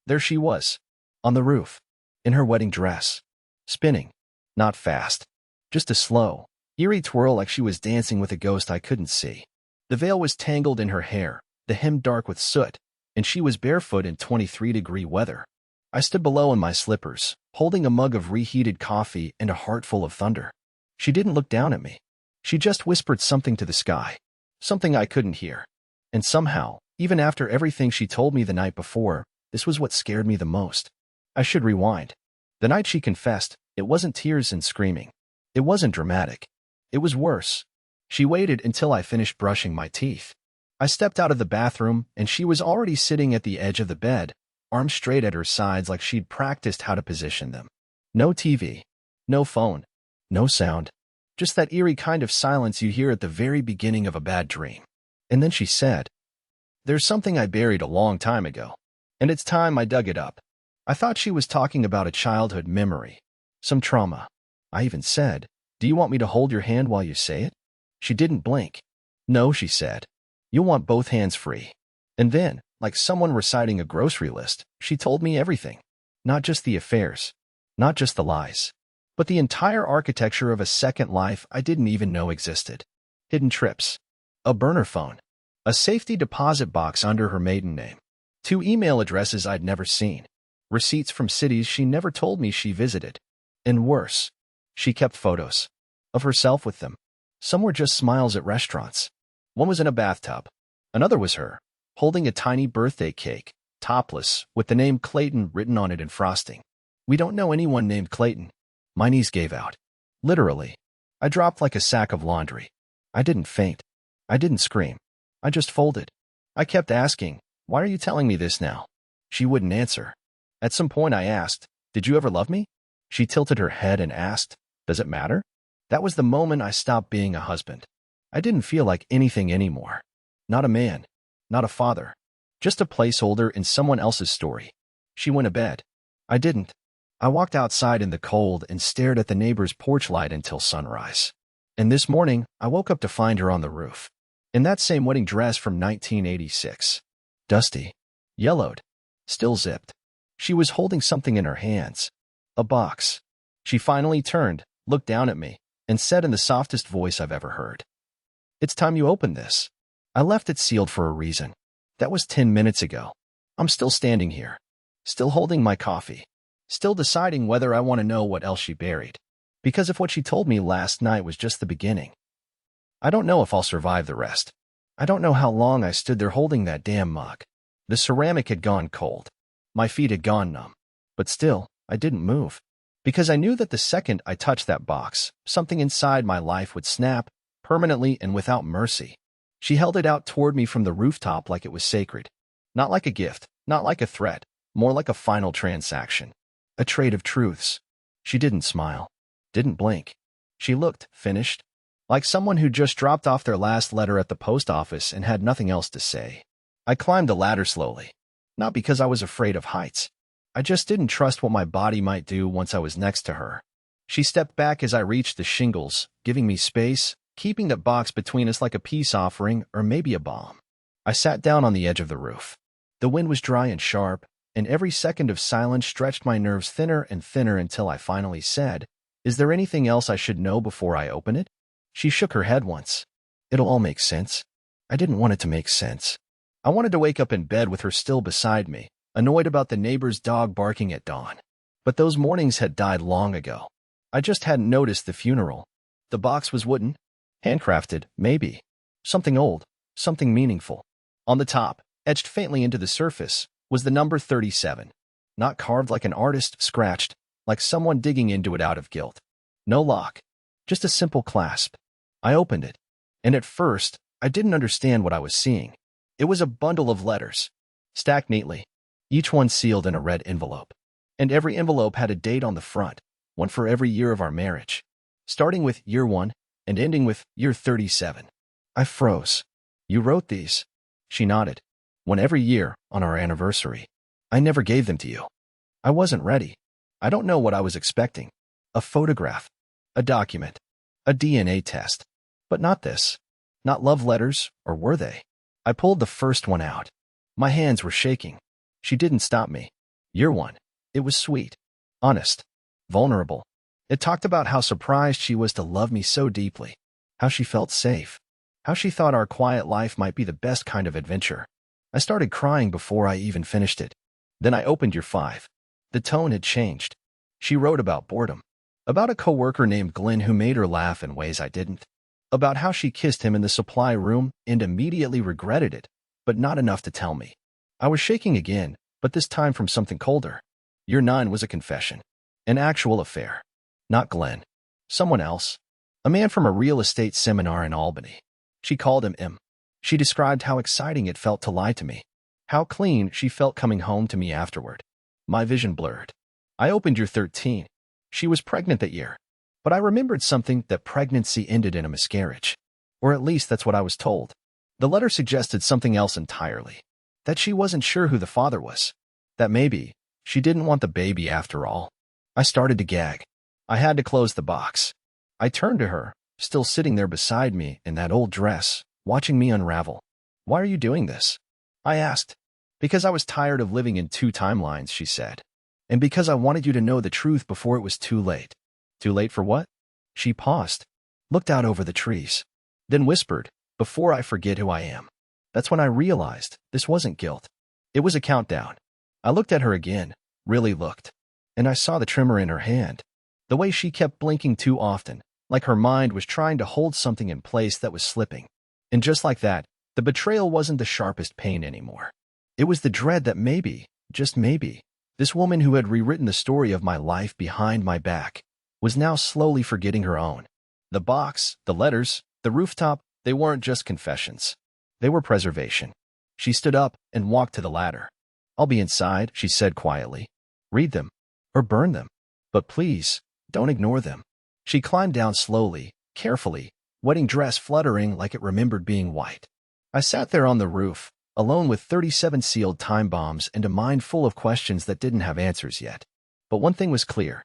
There she was, on the roof, in her wedding dress, spinning, not fast, just a slow, eerie twirl like she was dancing with a ghost I couldn't see. The veil was tangled in her hair, the hem dark with soot, and she was barefoot in 23-degree weather. I stood below in my slippers, holding a mug of reheated coffee and a heart full of thunder. She didn't look down at me. She just whispered something to the sky, something I couldn't hear. And somehow, even after everything she told me the night before, this was what scared me the most. I should rewind. The night she confessed, it wasn't tears and screaming. It wasn't dramatic. It was worse. She waited until I finished brushing my teeth. I stepped out of the bathroom, and she was already sitting at the edge of the bed, arms straight at her sides like she'd practiced how to position them. No TV, no phone, no sound, just that eerie kind of silence you hear at the very beginning of a bad dream. And then she said, "There's something I buried a long time ago, and it's time I dug it up." I thought she was talking about a childhood memory, some trauma. I even said, "Do you want me to hold your hand while you say it?" She didn't blink. "No," she said. "You'll want both hands free." And then, like someone reciting a grocery list, she told me everything. Not just the affairs, not just the lies, but the entire architecture of a second life I didn't even know existed. Hidden trips, a burner phone, a safety deposit box under her maiden name, 2 email addresses I'd never seen, receipts from cities she never told me she visited. And worse, she kept photos of herself with them. Some were just smiles at restaurants. One was in a bathtub. Another was her, holding a tiny birthday cake, topless, with the name Clayton written on it in frosting. "We don't know anyone named Clayton." My knees gave out. Literally. I dropped like a sack of laundry. I didn't faint. I didn't scream. I just folded. I kept asking, "Why are you telling me this now?" She wouldn't answer. At some point I asked, "Did you ever love me?" She tilted her head and asked, "Does it matter?" That was the moment I stopped being a husband. I didn't feel like anything anymore. Not a man. Not a father. Just a placeholder in someone else's story. She went to bed. I didn't. I walked outside in the cold and stared at the neighbor's porch light until sunrise. And this morning, I woke up to find her on the roof, in that same wedding dress from 1986. Dusty. Yellowed. Still zipped. She was holding something in her hands. A box. She finally turned, looked down at me, and said in the softest voice I've ever heard, "It's time you opened this." I left it sealed for a reason. That was 10 minutes ago. I'm still standing here. Still holding my coffee. Still deciding whether I want to know what else she buried. Because if what she told me last night was just the beginning, I don't know if I'll survive the rest. I don't know how long I stood there holding that damn mug. The ceramic had gone cold. My feet had gone numb. But still, I didn't move. Because I knew that the second I touched that box, something inside my life would snap, permanently and without mercy. She held it out toward me from the rooftop like it was sacred. Not like a gift, not like a threat, more like a final transaction. A trade of truths. She didn't smile. Didn't blink. She looked finished, like someone who just dropped off their last letter at the post office and had nothing else to say. I climbed the ladder slowly. Not because I was afraid of heights. I just didn't trust what my body might do once I was next to her. She stepped back as I reached the shingles, giving me space, keeping that box between us like a peace offering or maybe a bomb. I sat down on the edge of the roof. The wind was dry and sharp, and every second of silence stretched my nerves thinner and thinner until I finally said, "Is there anything else I should know before I open it?" She shook her head once. "It'll all make sense." I didn't want it to make sense. I wanted to wake up in bed with her still beside me, annoyed about the neighbor's dog barking at dawn. But those mornings had died long ago. I just hadn't noticed the funeral. The box was wooden. Handcrafted, maybe. Something old. Something meaningful. On the top, etched faintly into the surface, was the number 37. Not carved like an artist, scratched, like someone digging into it out of guilt. No lock. Just a simple clasp. I opened it. And at first, I didn't understand what I was seeing. It was a bundle of letters, stacked neatly, each one sealed in a red envelope. And every envelope had a date on the front, one for every year of our marriage, starting with year 1 and ending with year 37. I froze. "You wrote these?" She nodded. "One every year on our anniversary. I never gave them to you. I wasn't ready. I don't know what I was expecting. A photograph, a document, a DNA test. But not this. Not love letters, or were they?" I pulled the first one out. My hands were shaking. She didn't stop me. Year 1. It was sweet, honest, vulnerable. It talked about how surprised she was to love me so deeply, how she felt safe, how she thought our quiet life might be the best kind of adventure. I started crying before I even finished it. Then I opened Year 5. The tone had changed. She wrote about boredom, about a coworker named Glenn who made her laugh in ways I didn't, about how she kissed him in the supply room and immediately regretted it, but not enough to tell me. I was shaking again, but this time from something colder. Year 9 was a confession, an actual affair. Not Glenn. Someone else. A man from a real estate seminar in Albany. She called him M. She described how exciting it felt to lie to me, how clean she felt coming home to me afterward. My vision blurred. I opened Year 13. She was pregnant that year, but I remembered something, that pregnancy ended in a miscarriage. Or at least that's what I was told. The letter suggested something else entirely. That she wasn't sure who the father was. That maybe she didn't want the baby after all. I started to gag. I had to close the box. I turned to her, still sitting there beside me in that old dress, watching me unravel. "Why are you doing this?" I asked. "Because I was tired of living in 2 timelines," she said. "And because I wanted you to know the truth before it was too late." "Too late for what?" She paused, looked out over the trees, then whispered, "Before I forget who I am." That's when I realized this wasn't guilt. It was a countdown. I looked at her again, really looked, and I saw the tremor in her hand, the way she kept blinking too often, like her mind was trying to hold something in place that was slipping. And just like that, the betrayal wasn't the sharpest pain anymore. It was the dread that maybe, just maybe, this woman who had rewritten the story of my life behind my back was now slowly forgetting her own. The box, the letters, the rooftop, they weren't just confessions. They were preservation. She stood up and walked to the ladder. "I'll be inside," she said quietly. "Read them, or burn them. But please, don't ignore them." She climbed down slowly, carefully, wedding dress fluttering like it remembered being white. I sat there on the roof, alone with 37 sealed time bombs and a mind full of questions that didn't have answers yet. But one thing was clear.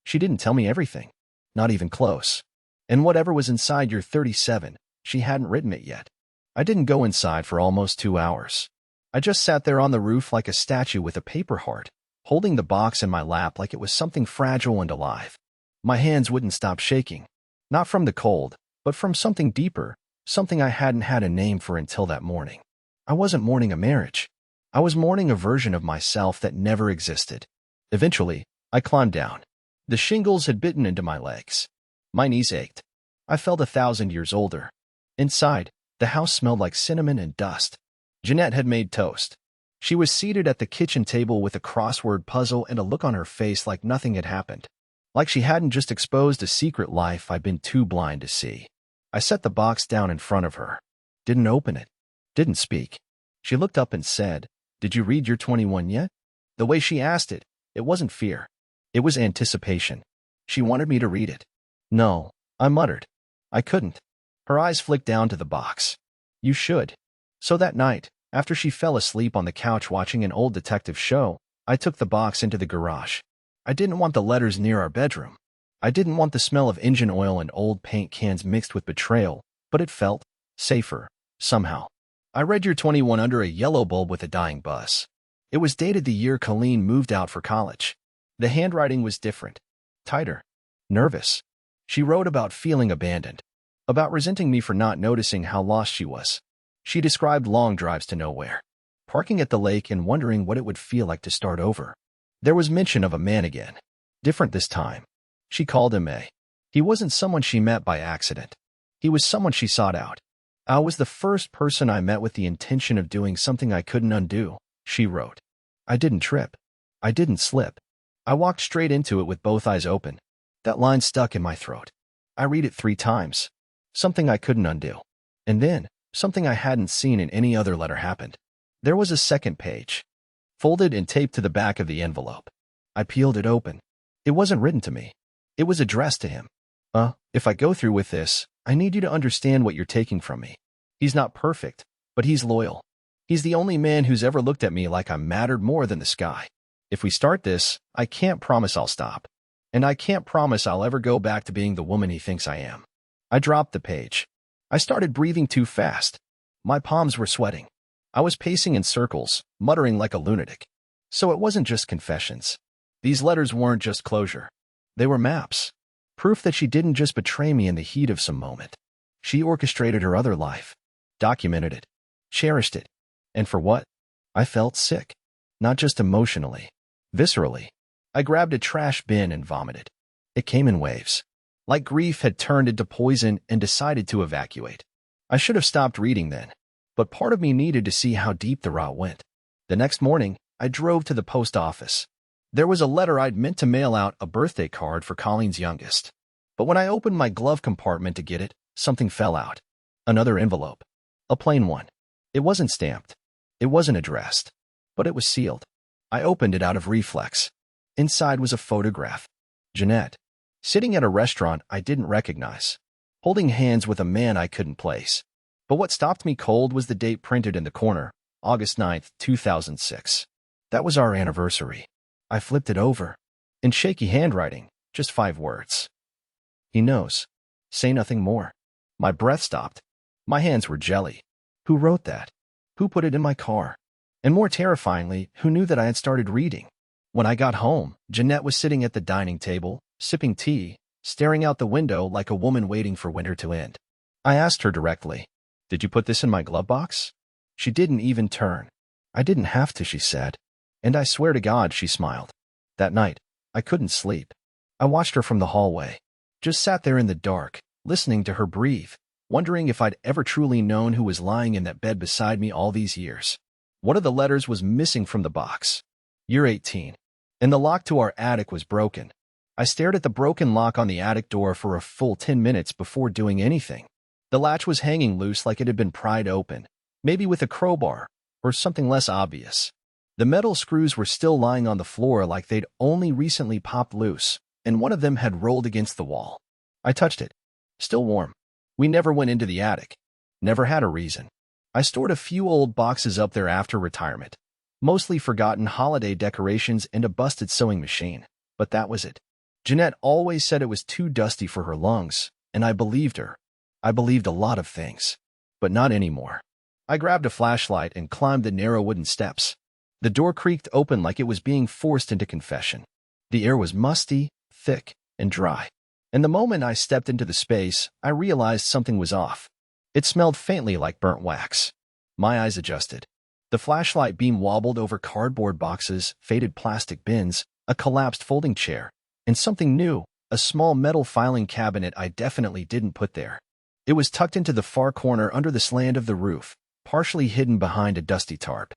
She didn't tell me everything, not even close. And whatever was inside Year 37, she hadn't written it yet. I didn't go inside for almost 2 hours. I just sat there on the roof like a statue with a paper heart, holding the box in my lap like it was something fragile and alive. My hands wouldn't stop shaking, not from the cold, but from something deeper, something I hadn't had a name for until that morning. I wasn't mourning a marriage. I was mourning a version of myself that never existed. Eventually, I climbed down. The shingles had bitten into my legs. My knees ached. I felt 1,000 years older. Inside, the house smelled like cinnamon and dust. Jeanette had made toast. She was seated at the kitchen table with a crossword puzzle and a look on her face like nothing had happened. Like she hadn't just exposed a secret life I'd been too blind to see. I set the box down in front of her. Didn't open it. Didn't speak. She looked up and said, "Did you read Year 21 yet?" The way she asked it, it wasn't fear. It was anticipation. She wanted me to read it. "No," I muttered. I couldn't. Her eyes flicked down to the box. "You should." So that night, after she fell asleep on the couch watching an old detective show, I took the box into the garage. I didn't want the letters near our bedroom. I didn't want the smell of engine oil and old paint cans mixed with betrayal, but it felt safer, somehow. I read Year 21 under a yellow bulb with a dying buzz. It was dated the year Colleen moved out for college. The handwriting was different, tighter, nervous. She wrote about feeling abandoned, about resenting me for not noticing how lost she was. She described long drives to nowhere, parking at the lake and wondering what it would feel like to start over. There was mention of a man again, different this time. She called him A. He wasn't someone she met by accident. He was someone she sought out. "I was the first person I met with the intention of doing something I couldn't undo," she wrote. "I didn't trip. I didn't slip. I walked straight into it with both eyes open." That line stuck in my throat. I read it 3 times. Something I couldn't undo. And then, something I hadn't seen in any other letter happened. There was a second page, folded and taped to the back of the envelope. I peeled it open. It wasn't written to me. It was addressed to him. If I go through with this, I need you to understand what you're taking from me. He's not perfect, but he's loyal. He's the only man who's ever looked at me like I mattered more than the sky. If we start this, I can't promise I'll stop. And I can't promise I'll ever go back to being the woman he thinks I am." I dropped the page. I started breathing too fast. My palms were sweating. I was pacing in circles, muttering like a lunatic. So it wasn't just confessions. These letters weren't just closure. They were maps. Proof that she didn't just betray me in the heat of some moment. She orchestrated her other life, documented it, cherished it. And for what? I felt sick. Not just emotionally, viscerally. I grabbed a trash bin and vomited. It came in waves. Like grief had turned into poison and decided to evacuate. I should have stopped reading then, but part of me needed to see how deep the rot went. The next morning, I drove to the post office. There was a letter I'd meant to mail out, a birthday card for Colleen's youngest. But when I opened my glove compartment to get it, something fell out. Another envelope. A plain one. It wasn't stamped. It wasn't addressed. But it was sealed. I opened it out of reflex. Inside was a photograph. Jeanette, sitting at a restaurant I didn't recognize, holding hands with a man I couldn't place. But what stopped me cold was the date printed in the corner, August 9th, 2006. That was our anniversary. I flipped it over. In shaky handwriting, just 5 words. He knows. Say nothing more. My breath stopped. My hands were jelly. Who wrote that? Who put it in my car? And more terrifyingly, who knew that I had started reading? When I got home, Jeanette was sitting at the dining table, sipping tea, staring out the window like a woman waiting for winter to end. I asked her directly, "Did you put this in my glove box?" She didn't even turn. "I didn't have to," she said. And I swear to God, she smiled. That night, I couldn't sleep. I watched her from the hallway. Just sat there in the dark, listening to her breathe, wondering if I'd ever truly known who was lying in that bed beside me all these years. One of the letters was missing from the box. Year 18. And the lock to our attic was broken. I stared at the broken lock on the attic door for a full 10 minutes before doing anything. The latch was hanging loose like it had been pried open, maybe with a crowbar, or something less obvious. The metal screws were still lying on the floor like they'd only recently popped loose, and one of them had rolled against the wall. I touched it. Still warm. We never went into the attic. Never had a reason. I stored a few old boxes up there after retirement. Mostly forgotten holiday decorations and a busted sewing machine. But that was it. Jeanette always said it was too dusty for her lungs, and I believed her. I believed a lot of things. But not anymore. I grabbed a flashlight and climbed the narrow wooden steps. The door creaked open like it was being forced into confession. The air was musty, thick, and dry. And the moment I stepped into the space, I realized something was off. It smelled faintly like burnt wax. My eyes adjusted. The flashlight beam wobbled over cardboard boxes, faded plastic bins, a collapsed folding chair, and something new, a small metal filing cabinet I definitely didn't put there. It was tucked into the far corner under the slant of the roof, partially hidden behind a dusty tarp.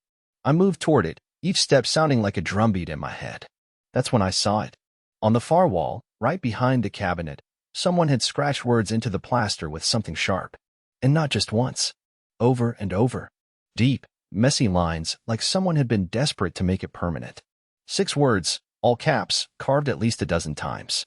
I moved toward it, each step sounding like a drumbeat in my head. That's when I saw it. On the far wall, right behind the cabinet, someone had scratched words into the plaster with something sharp. And not just once. Over and over. Deep, messy lines, like someone had been desperate to make it permanent. 6 words, all caps, carved at least a dozen times.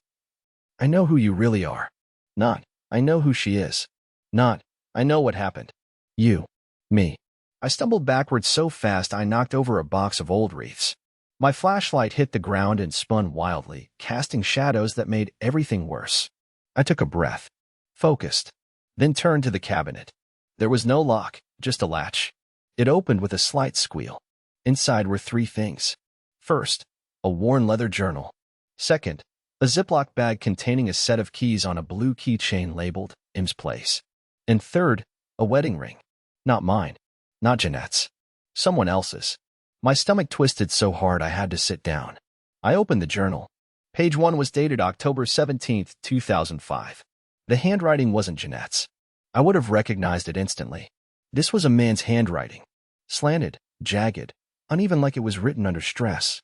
I know who you really are. Not, I know who she is. Not, I know what happened. You. Me. I stumbled backwards so fast I knocked over a box of old wreaths. My flashlight hit the ground and spun wildly, casting shadows that made everything worse. I took a breath. Focused. Then turned to the cabinet. There was no lock, just a latch. It opened with a slight squeal. Inside were 3 things. First, a worn leather journal. Second, a Ziploc bag containing a set of keys on a blue keychain labeled M's Place. And third, a wedding ring. Not mine. Not Jeanette's. Someone else's. My stomach twisted so hard I had to sit down. I opened the journal. Page 1 was dated October 17, 2005. The handwriting wasn't Jeanette's. I would have recognized it instantly. This was a man's handwriting. Slanted, jagged, uneven like it was written under stress.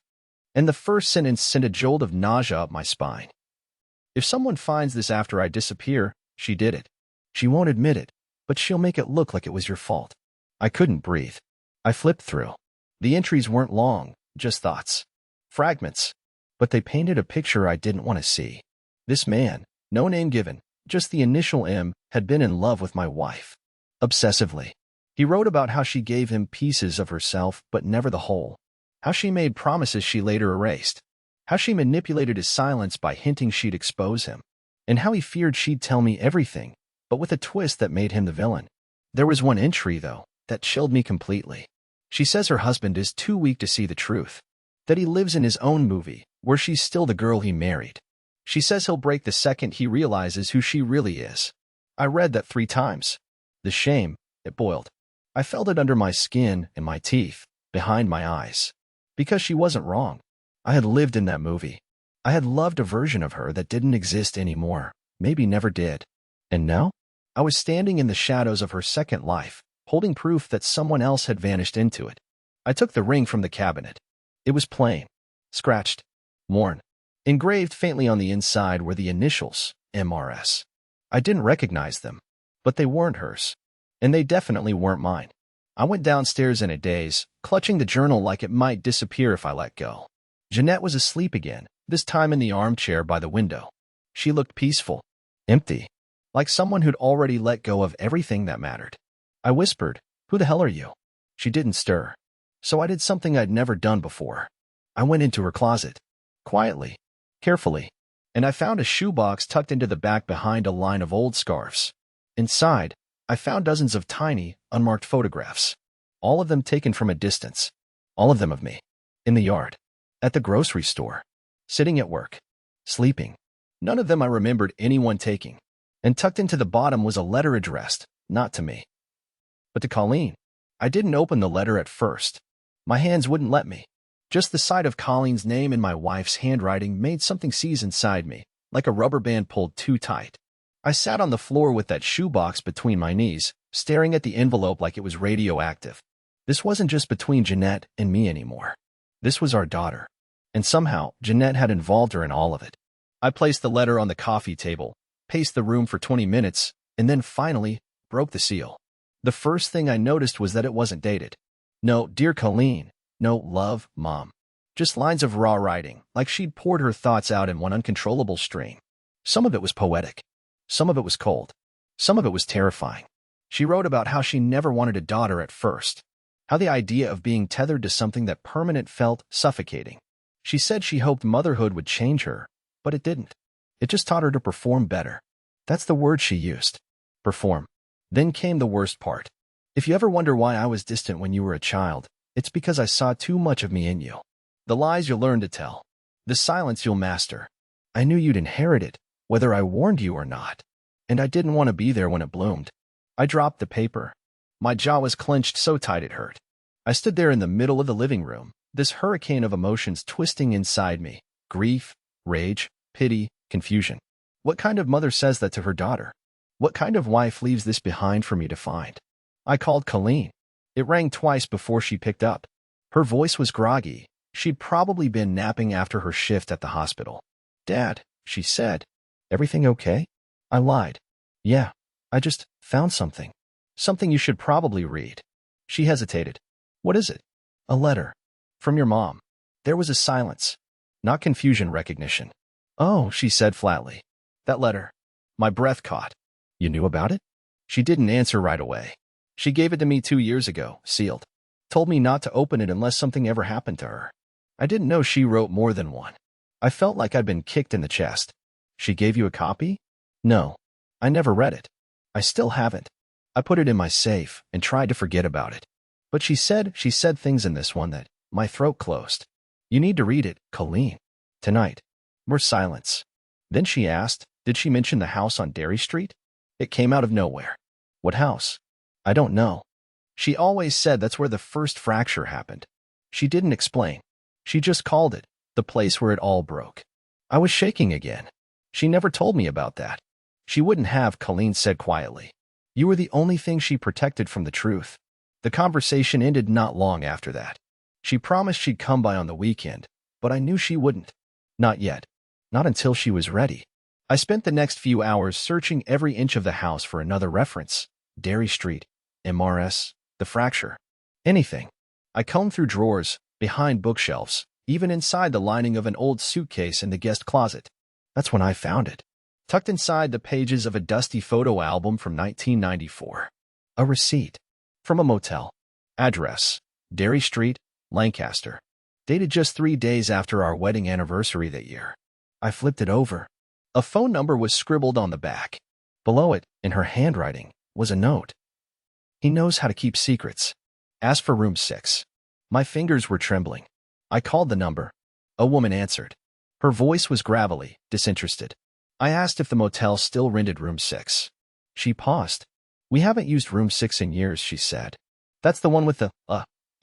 And the first sentence sent a jolt of nausea up my spine. If someone finds this after I disappear, she did it. She won't admit it, but she'll make it look like it was your fault. I couldn't breathe. I flipped through. The entries weren't long, just thoughts. Fragments. But they painted a picture I didn't want to see. This man, no name given, just the initial M, had been in love with my wife. Obsessively. He wrote about how she gave him pieces of herself but never the whole. How she made promises she later erased. How she manipulated his silence by hinting she'd expose him. And how he feared she'd tell me everything, but with a twist that made him the villain. There was one entry, though, that chilled me completely. She says her husband is too weak to see the truth. that he lives in his own movie, where she's still the girl he married. She says he'll break the second he realizes who she really is. I read that 3 times. The shame, it boiled. I felt it under my skin, in my teeth, behind my eyes. Because she wasn't wrong. I had lived in that movie. I had loved a version of her that didn't exist anymore, maybe never did. And now? I was standing in the shadows of her second life, holding proof that someone else had vanished into it. I took the ring from the cabinet. It was plain, scratched, worn. Engraved faintly on the inside were the initials, MRS. I didn't recognize them, but they weren't hers. And they definitely weren't mine. I went downstairs in a daze, clutching the journal like it might disappear if I let go. Jeanette was asleep again, this time in the armchair by the window. She looked peaceful, empty, like someone who'd already let go of everything that mattered. I whispered, "Who the hell are you?" She didn't stir. So I did something I'd never done before. I went into her closet, quietly, carefully, and I found a shoebox tucked into the back behind a line of old scarves. Inside, I found dozens of tiny, unmarked photographs, all of them taken from a distance, all of them of me, in the yard, at the grocery store, sitting at work, sleeping. None of them I remembered anyone taking, and tucked into the bottom was a letter addressed, not to me, but to Colleen. I didn't open the letter at first. My hands wouldn't let me. Just the sight of Colleen's name in my wife's handwriting made something seize inside me, like a rubber band pulled too tight. I sat on the floor with that shoebox between my knees, staring at the envelope like it was radioactive. This wasn't just between Jeanette and me anymore. This was our daughter. And somehow, Jeanette had involved her in all of it. I placed the letter on the coffee table, paced the room for 20 minutes, and then finally broke the seal. The first thing I noticed was that it wasn't dated. No, "Dear Colleen," no, "Love, Mom." Just lines of raw writing, like she'd poured her thoughts out in one uncontrollable stream. Some of it was poetic. Some of it was cold. Some of it was terrifying. She wrote about how she never wanted a daughter at first, how the idea of being tethered to something that permanent felt suffocating. She said she hoped motherhood would change her, but it didn't. It just taught her to perform better. That's the word she used. Perform. Then came the worst part. If you ever wonder why I was distant when you were a child, it's because I saw too much of me in you. The lies you'll learn to tell. The silence you'll master. I knew you'd inherit it, whether I warned you or not. And I didn't want to be there when it bloomed. I dropped the paper. My jaw was clenched so tight it hurt. I stood there in the middle of the living room, this hurricane of emotions twisting inside me. Grief, rage, pity, confusion. What kind of mother says that to her daughter? What kind of wife leaves this behind for me to find? I called Colleen. It rang twice before she picked up. Her voice was groggy. She'd probably been napping after her shift at the hospital. "Dad," she said. "Everything okay?" I lied. "Yeah, I just found something. Something you should probably read." She hesitated. "What is it?" "A letter. From your mom." There was a silence. Not confusion, recognition. "Oh," she said flatly. "That letter." My breath caught. "You knew about it?" She didn't answer right away. "She gave it to me 2 years ago, sealed. Told me not to open it unless something ever happened to her." I didn't know she wrote more than one. I felt like I'd been kicked in the chest. "She gave you a copy?" "No. I never read it. I still haven't. I put it in my safe and tried to forget about it. But she said things in this one that my throat closed. "You need to read it, Colleen. Tonight." More silence. Then she asked, "Did she mention the house on Derry Street?" It came out of nowhere. "What house?" "I don't know. She always said that's where the first fracture happened." She didn't explain. She just called it the place where it all broke. I was shaking again. "She never told me about that." "She wouldn't have," Colleen said quietly. "You were the only thing she protected from the truth." The conversation ended not long after that. She promised she'd come by on the weekend, but I knew she wouldn't. Not yet. Not until she was ready. I spent the next few hours searching every inch of the house for another reference. Derry Street, MRS, the fracture. Anything. I combed through drawers, behind bookshelves, even inside the lining of an old suitcase in the guest closet. That's when I found it. Tucked inside the pages of a dusty photo album from 1994. A receipt. From a motel. Address: Derry Street, Lancaster. Dated just 3 days after our wedding anniversary that year. I flipped it over. A phone number was scribbled on the back. Below it, in her handwriting, was a note. "He knows how to keep secrets. Ask for room 6. My fingers were trembling. I called the number. A woman answered. Her voice was gravelly, disinterested. I asked if the motel still rented room 6. She paused. We haven't used room 6 in years, she said. That's the one with the,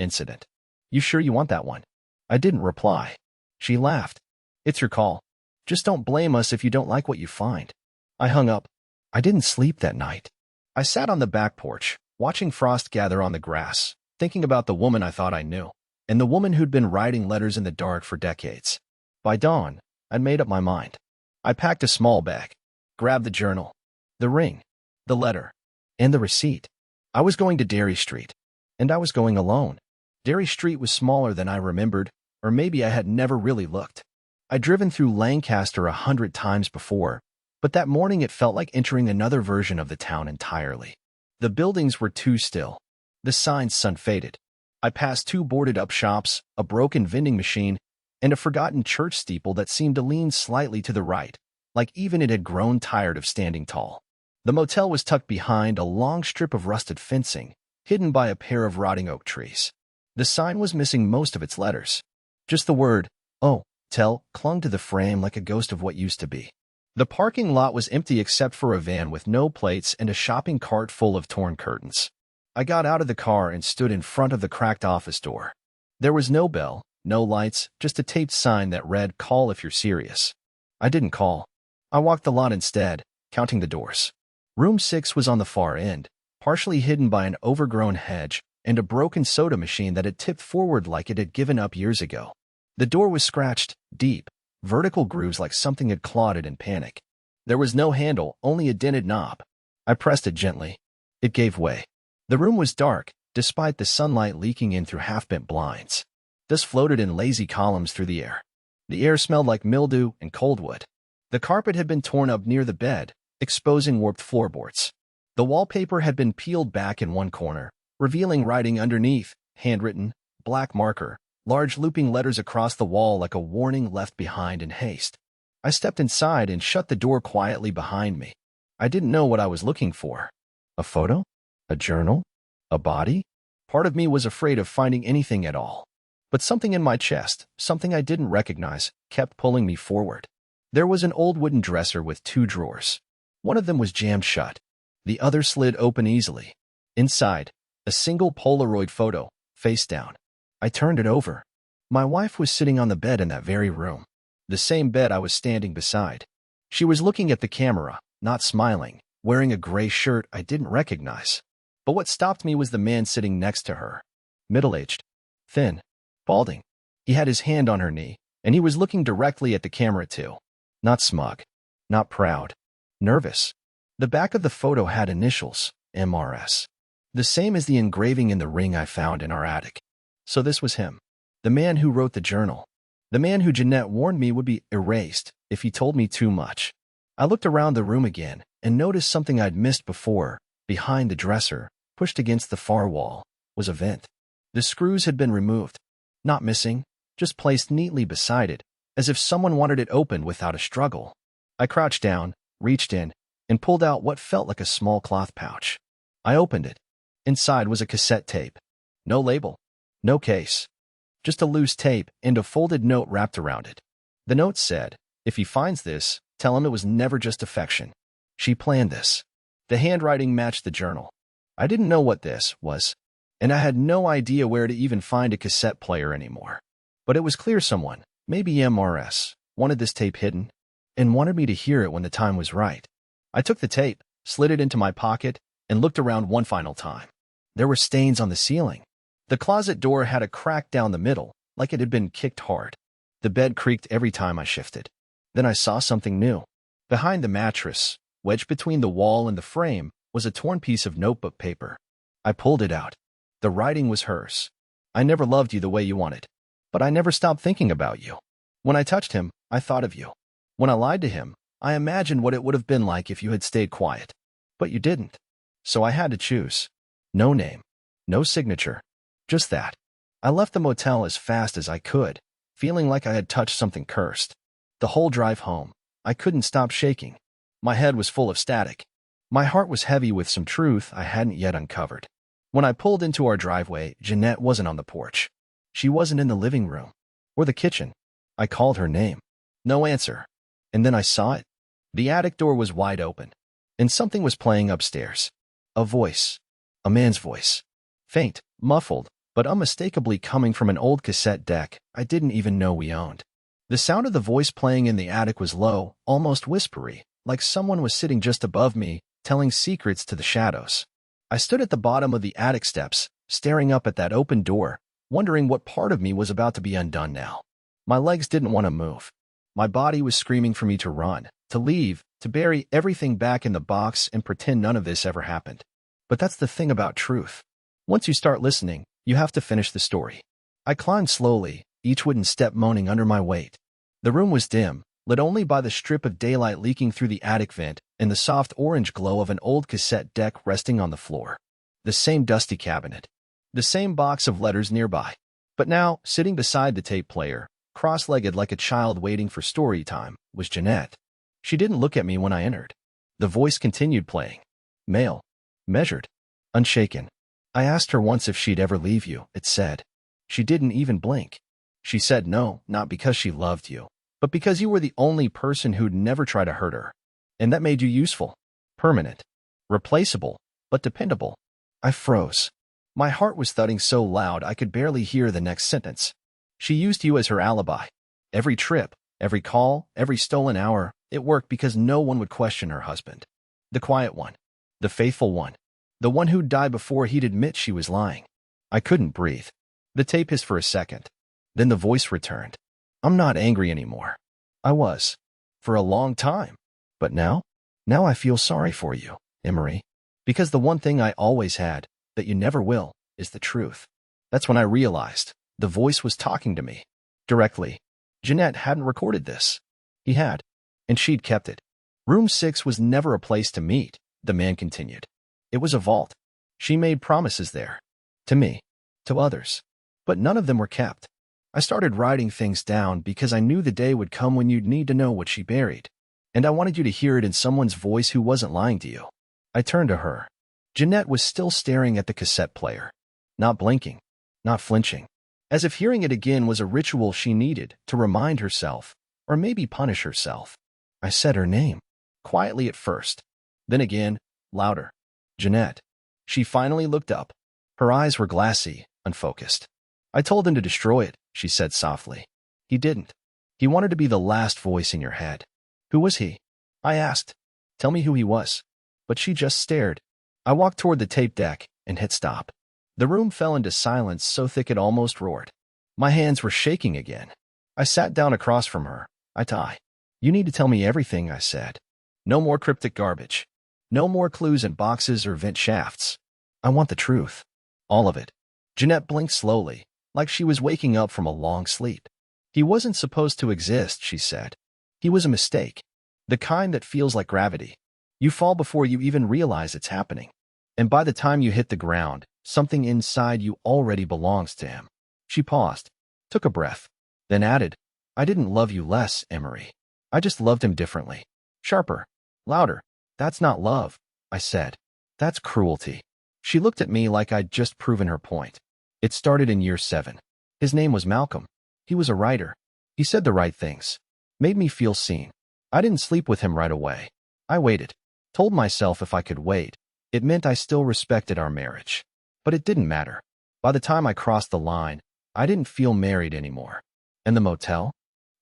incident. You sure you want that one? I didn't reply. She laughed. It's your call. Just don't blame us if you don't like what you find. I hung up. I didn't sleep that night. I sat on the back porch, watching frost gather on the grass, thinking about the woman I thought I knew, and the woman who'd been writing letters in the dark for decades. By dawn, I'd made up my mind. I packed a small bag, grabbed the journal, the ring, the letter, and the receipt. I was going to Derry Street, and I was going alone. Derry Street was smaller than I remembered, or maybe I had never really looked. I'd driven through Lancaster 100 times before, but that morning it felt like entering another version of the town entirely. The buildings were too still. The signs sun-faded. I passed 2 boarded-up shops, a broken vending machine, and a forgotten church steeple that seemed to lean slightly to the right, like even it had grown tired of standing tall. The motel was tucked behind a long strip of rusted fencing, hidden by a pair of rotting oak trees. The sign was missing most of its letters. Just the word, "Oh, tell," clung to the frame like a ghost of what used to be. The parking lot was empty except for a van with no plates and a shopping cart full of torn curtains. I got out of the car and stood in front of the cracked office door. There was no bell, no lights, just a taped sign that read, "Call if you're serious." I didn't call. I walked the lot instead, counting the doors. Room 6 was on the far end, partially hidden by an overgrown hedge and a broken soda machine that had tipped forward like it had given up years ago. The door was scratched, deep, vertical grooves like something had clawed it in panic. There was no handle, only a dented knob. I pressed it gently. It gave way. The room was dark, despite the sunlight leaking in through half-bent blinds. Dust floated in lazy columns through the air. The air smelled like mildew and cold wood. The carpet had been torn up near the bed, exposing warped floorboards. The wallpaper had been peeled back in one corner, revealing writing underneath, handwritten, black marker, large looping letters across the wall like a warning left behind in haste. I stepped inside and shut the door quietly behind me. I didn't know what I was looking for. A photo? A journal? A body? Part of me was afraid of finding anything at all. But something in my chest, something I didn't recognize, kept pulling me forward. There was an old wooden dresser with 2 drawers. One of them was jammed shut. The other slid open easily. Inside, a single Polaroid photo, face down. I turned it over. My wife was sitting on the bed in that very room. The same bed I was standing beside. She was looking at the camera, not smiling, wearing a gray shirt I didn't recognize. But what stopped me was the man sitting next to her. Middle-aged. Thin. Balding. He had his hand on her knee, and he was looking directly at the camera too. Not smug. Not proud. Nervous. The back of the photo had initials, MRS. The same as the engraving in the ring I found in our attic. So this was him. The man who wrote the journal. The man who Jeanette warned me would be erased if he told me too much. I looked around the room again and noticed something I'd missed before. Behind the dresser, pushed against the far wall, was a vent. The screws had been removed. Not missing, just placed neatly beside it, as if someone wanted it opened without a struggle. I crouched down, reached in, and pulled out what felt like a small cloth pouch. I opened it. Inside was a cassette tape. No label. No case. Just a loose tape and a folded note wrapped around it. The note said, "If he finds this, tell him it was never just affection. She planned this." The handwriting matched the journal. I didn't know what this was, and I had no idea where to even find a cassette player anymore. But it was clear someone, maybe MRS, wanted this tape hidden, and wanted me to hear it when the time was right. I took the tape, slid it into my pocket, and looked around one final time. There were stains on the ceiling. The closet door had a crack down the middle, like it had been kicked hard. The bed creaked every time I shifted. Then I saw something new. Behind the mattress, wedged between the wall and the frame, was a torn piece of notebook paper. I pulled it out. The writing was hers. "I never loved you the way you wanted, but I never stopped thinking about you. When I touched him, I thought of you. When I lied to him, I imagined what it would have been like if you had stayed quiet. But you didn't. So I had to choose. No name. No signature. Just that." I left the motel as fast as I could, feeling like I had touched something cursed. The whole drive home, I couldn't stop shaking. My head was full of static. My heart was heavy with some truth I hadn't yet uncovered. When I pulled into our driveway, Jeanette wasn't on the porch. She wasn't in the living room. Or the kitchen. I called her name. No answer. And then I saw it. The attic door was wide open, and something was playing upstairs. A voice. A man's voice. Faint, muffled, but unmistakably coming from an old cassette deck I didn't even know we owned. The sound of the voice playing in the attic was low, almost whispery, like someone was sitting just above me, telling secrets to the shadows. I stood at the bottom of the attic steps, staring up at that open door, wondering what part of me was about to be undone now. My legs didn't want to move. My body was screaming for me to run, to leave, to bury everything back in the box and pretend none of this ever happened. But that's the thing about truth. Once you start listening, you have to finish the story. I climbed slowly, each wooden step moaning under my weight. The room was dim, lit only by the strip of daylight leaking through the attic vent and the soft orange glow of an old cassette deck resting on the floor. The same dusty cabinet. The same box of letters nearby. But now, sitting beside the tape player, cross-legged like a child waiting for story time, was Jeanette. She didn't look at me when I entered. The voice continued playing. Male. Measured. Unshaken. I asked her once if she'd ever leave you, it said. She didn't even blink. She said no, not because she loved you, but because you were the only person who'd never try to hurt her. And that made you useful. Permanent. Replaceable, but dependable. I froze. My heart was thudding so loud I could barely hear the next sentence. She used you as her alibi. Every trip, every call, every stolen hour, it worked because no one would question her husband. The quiet one. The faithful one. The one who'd die before he'd admit she was lying. I couldn't breathe. The tape hissed for a second. Then the voice returned. I'm not angry anymore. I was. For a long time. But now? Now I feel sorry for you, Emory. Because the one thing I always had, that you never will, is the truth. That's when I realized the voice was talking to me. Directly. Jeanette hadn't recorded this. He had. And she'd kept it. Room 6 was never a place to meet, the man continued. It was a vault. She made promises there. To me. To others. But none of them were kept. I started writing things down because I knew the day would come when you'd need to know what she buried. And I wanted you to hear it in someone's voice who wasn't lying to you. I turned to her. Jeanette was still staring at the cassette player. Not blinking. Not flinching. As if hearing it again was a ritual she needed to remind herself, or maybe punish herself. I said her name. Quietly at first. Then again, louder. Jeanette. She finally looked up. Her eyes were glassy, unfocused. I told him to destroy it, she said softly. He didn't. He wanted to be the last voice in your head. Who was he? I asked. Tell me who he was. But she just stared. I walked toward the tape deck and hit stop. The room fell into silence so thick it almost roared. My hands were shaking again. I sat down across from her. You need to tell me everything, I said. No more cryptic garbage. No more clues in boxes or vent shafts. I want the truth. All of it. Jeanette blinked slowly, like she was waking up from a long sleep. He wasn't supposed to exist, she said. He was a mistake. The kind that feels like gravity. You fall before you even realize it's happening. And by the time you hit the ground, something inside you already belongs to him. She paused, took a breath, then added, I didn't love you less, Emory. I just loved him differently. Sharper. Louder. That's not love, I said. That's cruelty. She looked at me like I'd just proven her point. It started in year 7. His name was Malcolm. He was a writer. He said the right things. Made me feel seen. I didn't sleep with him right away. I waited. Told myself if I could wait, it meant I still respected our marriage. But it didn't matter. By the time I crossed the line, I didn't feel married anymore. And the motel?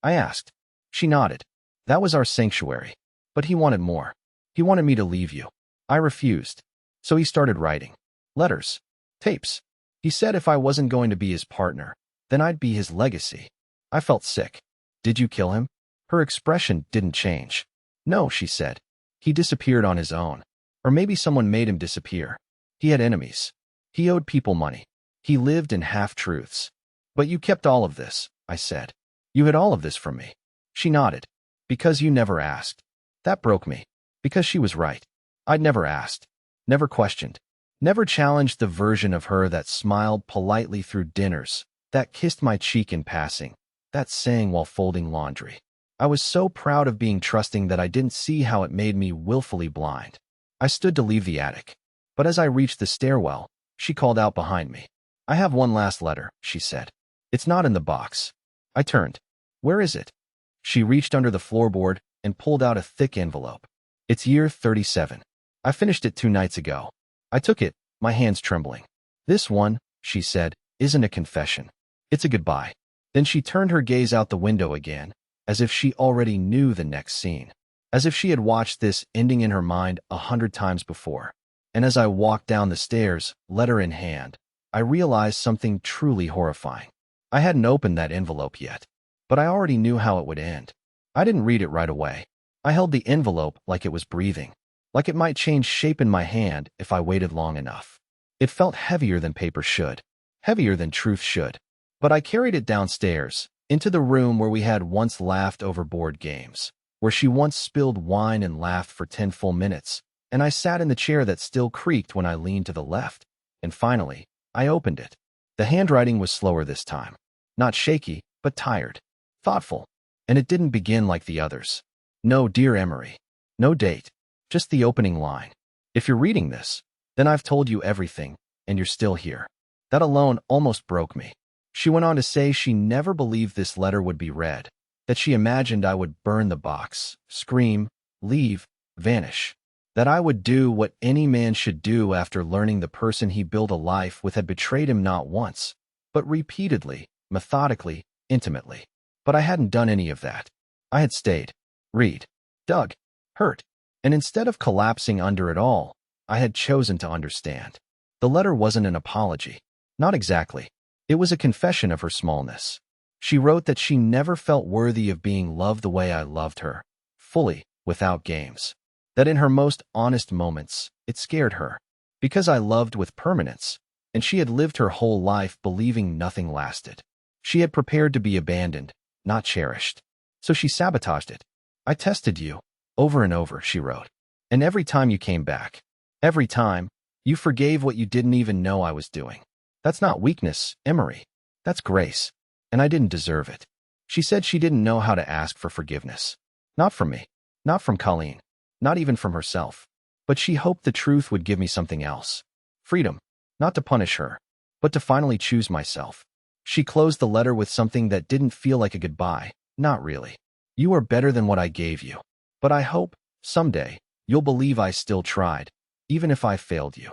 I asked. She nodded. That was our sanctuary. But he wanted more. He wanted me to leave you. I refused. So he started writing. Letters. Tapes. He said if I wasn't going to be his partner, then I'd be his legacy. I felt sick. Did you kill him? Her expression didn't change. No, she said. He disappeared on his own. Or maybe someone made him disappear. He had enemies. He owed people money. He lived in half-truths. But you kept all of this, I said. You hid all of this from me. She nodded. Because you never asked. That broke me. Because she was right. I'd never asked. Never questioned. Never challenged the version of her that smiled politely through dinners, that kissed my cheek in passing, that sang while folding laundry. I was so proud of being trusting that I didn't see how it made me willfully blind. I stood to leave the attic. But as I reached the stairwell, she called out behind me. I have one last letter, she said. It's not in the box. I turned. Where is it? She reached under the floorboard and pulled out a thick envelope. It's year 37. I finished it 2 nights ago. I took it, my hands trembling. This one, she said, isn't a confession. It's a goodbye. Then she turned her gaze out the window again, as if she already knew the next scene. As if she had watched this ending in her mind 100 times before. And as I walked down the stairs, letter in hand, I realized something truly horrifying. I hadn't opened that envelope yet, but I already knew how it would end. I didn't read it right away. I held the envelope like it was breathing, like it might change shape in my hand if I waited long enough. It felt heavier than paper should, heavier than truth should. But I carried it downstairs, into the room where we had once laughed over board games, where she once spilled wine and laughed for 10 full minutes, and I sat in the chair that still creaked when I leaned to the left. And finally, I opened it. The handwriting was slower this time. Not shaky, but tired. Thoughtful. And it didn't begin like the others. No, dear Emory. No date. Just the opening line. If you're reading this, then I've told you everything, and you're still here. That alone almost broke me. She went on to say she never believed this letter would be read, that she imagined I would burn the box, scream, leave, vanish. That I would do what any man should do after learning the person he built a life with had betrayed him not once, but repeatedly, methodically, intimately. But I hadn't done any of that. I had stayed, read, dug, hurt, and instead of collapsing under it all, I had chosen to understand. The letter wasn't an apology. Not exactly. It was a confession of her smallness. She wrote that she never felt worthy of being loved the way I loved her, fully, without games. That in her most honest moments, it scared her, because I loved with permanence, and she had lived her whole life believing nothing lasted. She had prepared to be abandoned, not cherished. So she sabotaged it. I tested you, over and over, she wrote. And every time you came back, every time, you forgave what you didn't even know I was doing. That's not weakness, Emory. That's grace. And I didn't deserve it. She said she didn't know how to ask for forgiveness. Not from me. Not from Colleen. Not even from herself. But she hoped the truth would give me something else. Freedom. Not to punish her, but to finally choose myself. She closed the letter with something that didn't feel like a goodbye. Not really. You are better than what I gave you. But I hope, someday, you'll believe I still tried, even if I failed you.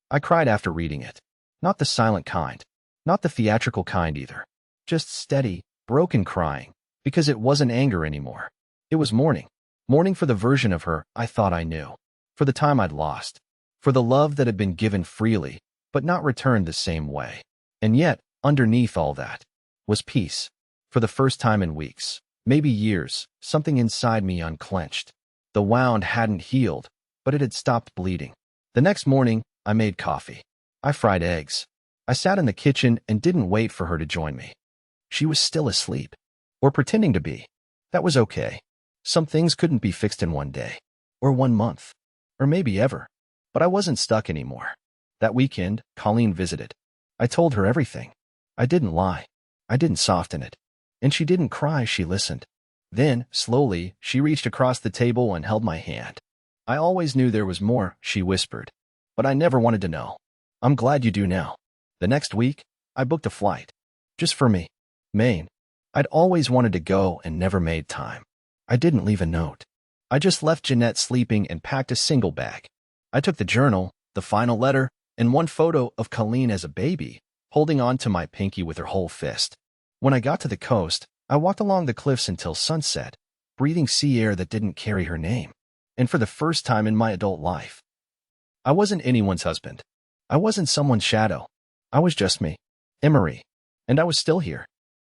I cried after reading it. Not the silent kind. Not the theatrical kind either. Just steady, broken crying, because it wasn't anger anymore. It was mourning. Mourning for the version of her I thought I knew. For the time I'd lost. For the love that had been given freely, but not returned the same way. And yet, underneath all that, was peace. For the first time in weeks, maybe years, something inside me unclenched. The wound hadn't healed, but it had stopped bleeding. The next morning, I made coffee. I fried eggs. I sat in the kitchen and didn't wait for her to join me. She was still asleep. Or pretending to be. That was okay. Some things couldn't be fixed in one day. Or 1 month. Or maybe ever. But I wasn't stuck anymore. That weekend, Colleen visited. I told her everything. I didn't lie. I didn't soften it. And she didn't cry, she listened. Then, slowly, she reached across the table and held my hand. I always knew there was more, she whispered. But I never wanted to know. I'm glad you do now. The next week, I booked a flight. Just for me. Maine. I'd always wanted to go and never made time. I didn't leave a note. I just left Jeanette sleeping and packed a single bag. I took the journal, the final letter, and one photo of Colleen as a baby, holding on to my pinky with her whole fist. When I got to the coast, I walked along the cliffs until sunset, breathing sea air that didn't carry her name. And for the first time in my adult life, I wasn't anyone's husband. I wasn't someone's shadow. I was just me, Emory. And I was still here.